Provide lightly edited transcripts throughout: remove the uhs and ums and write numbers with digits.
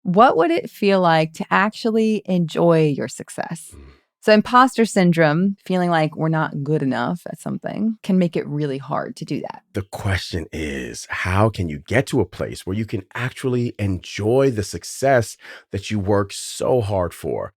What would it feel like to actually enjoy your success? So, imposter syndrome, feeling like we're not good enough at something, can make it really hard to do that. The question is, how can you get to a place where you can actually enjoy the success that you work so hard for?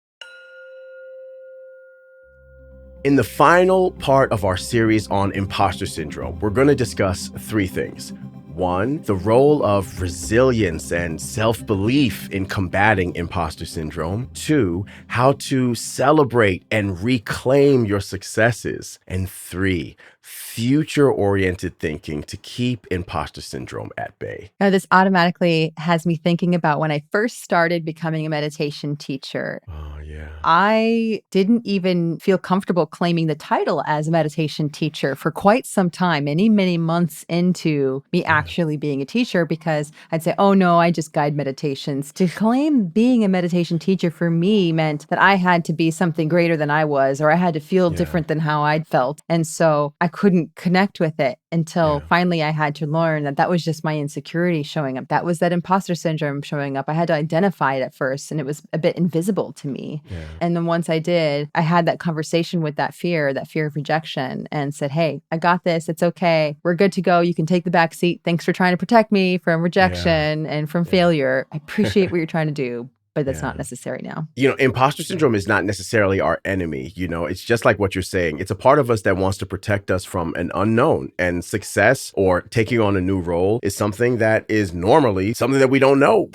In the final part of our series on imposter syndrome, we're going to discuss three things. One, the role of resilience and self-belief in combating imposter syndrome. Two, how to celebrate and reclaim your successes. And three, future-oriented thinking to keep imposter syndrome at bay. Now, this automatically has me thinking about when I first started becoming a meditation teacher. Oh, yeah. I didn't even feel comfortable claiming the title as a meditation teacher for quite some time, many months into me actually being a teacher, because I'd say, oh no, I just guide meditations. To claim being a meditation teacher for me meant that I had to be something greater than I was, or I had to feel different than how I'd felt. And so I couldn't connect with it until finally I had to learn that that was just my insecurity showing up. That was that imposter syndrome showing up. I had to identify it at first, and it was a bit invisible to me. And then once I did, I had that conversation with that fear of rejection, and said, hey, I got this. It's okay. We're good to go. You can take the back seat. Thanks for trying to protect me from rejection and from failure. I appreciate what you're trying to do, but that's not necessary now. Imposter syndrome is not necessarily our enemy. It's just like what you're saying. It's a part of us that wants to protect us from an unknown, and success or taking on a new role is something that is normally something that we don't know.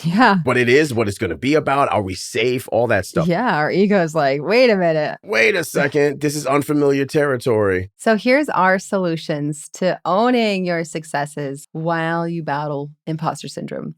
What it is, what it's going to be about. Are we safe? All that stuff. Our ego is like, wait a minute. Wait a second. This is unfamiliar territory. So here's our solutions to owning your successes while you battle imposter syndrome.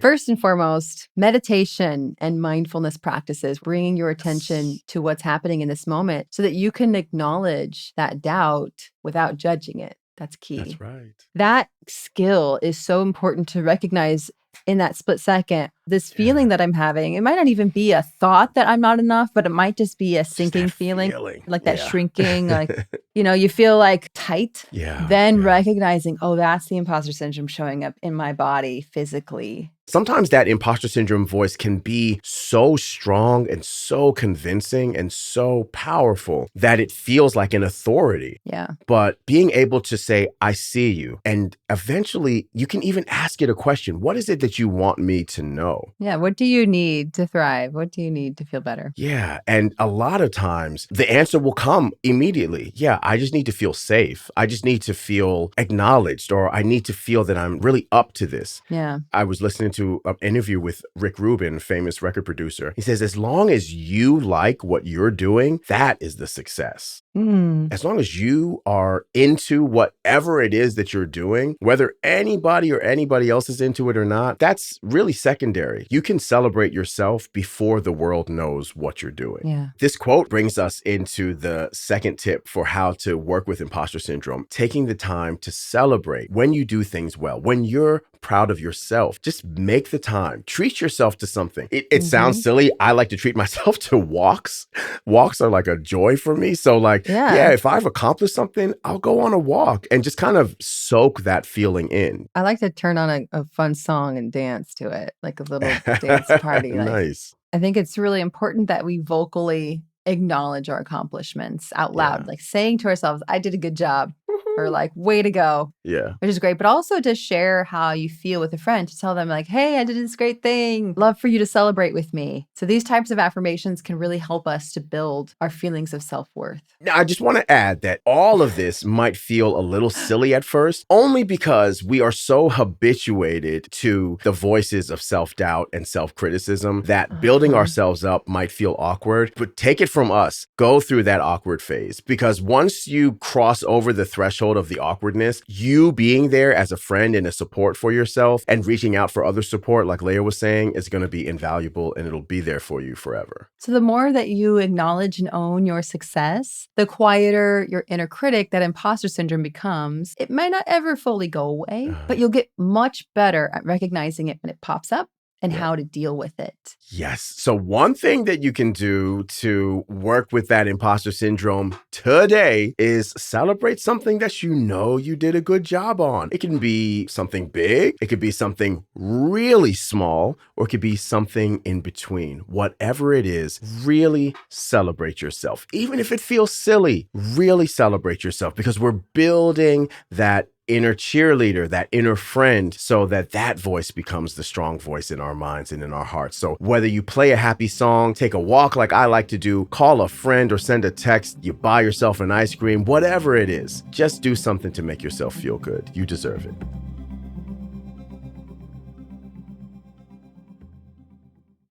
First and foremost, meditation and mindfulness practices, bringing your attention to what's happening in this moment so that you can acknowledge that doubt without judging it. That's key. That's right. That skill is so important to recognize in that split second. This feeling that I'm having, it might not even be a thought that I'm not enough, but it might just be a sinking feeling, like that shrinking, like, you feel like tight. Then recognizing, oh, that's the imposter syndrome showing up in my body physically. Sometimes that imposter syndrome voice can be so strong and so convincing and so powerful that it feels like an authority. But being able to say, I see you, and eventually you can even ask it a question. What is it that you want me to know? What do you need to thrive? What do you need to feel better? And a lot of times the answer will come immediately. I just need to feel safe. I just need to feel acknowledged, or I need to feel that I'm really up to this. I was listening to an interview with Rick Rubin, famous record producer. He says, as long as you like what you're doing, that is the success. As long as you are into whatever it is that you're doing, whether anybody or anybody else is into it or not, that's really secondary. You can celebrate yourself before the world knows what you're doing. This quote brings us into the second tip for how to work with imposter syndrome, taking the time to celebrate when you do things well, when you're proud of yourself. Just make the time. Treat yourself to something. It sounds silly. I like to treat myself to walks. Walks are like a joy for me. So if I've accomplished something, I'll go on a walk and just kind of soak that feeling in. I like to turn on a fun song and dance to it, like a little dance party. Nice. I think it's really important that we vocally acknowledge our accomplishments out loud, like saying to ourselves, I did a good job, or like, way to go, which is great. But also to share how you feel with a friend, to tell them like, hey, I did this great thing. Love for you to celebrate with me. So these types of affirmations can really help us to build our feelings of self-worth. Now, I just want to add that all of this might feel a little silly at first, only because we are so habituated to the voices of self-doubt and self-criticism that building ourselves up might feel awkward. But take it from us, go through that awkward phase, because once you cross over the threshold of the awkwardness, you being there as a friend and a support for yourself and reaching out for other support, like Leah was saying, is going to be invaluable, and it'll be there for you forever. So the more that you acknowledge and own your success, the quieter your inner critic, that imposter syndrome, becomes. It might not ever fully go away, but you'll get much better at recognizing it when it pops up and Yeah. how to deal with it. Yes. So one thing that you can do to work with that imposter syndrome today is celebrate something that you know you did a good job on. It can be something big, it could be something really small, or it could be something in between. Whatever it is, really celebrate yourself. Even if it feels silly, really celebrate yourself, because we're building that inner cheerleader, that inner friend, so that that voice becomes the strong voice in our minds and in our hearts. So whether you play a happy song, take a walk like I like to do, call a friend or send a text, you buy yourself an ice cream, whatever it is, just do something to make yourself feel good. You deserve it.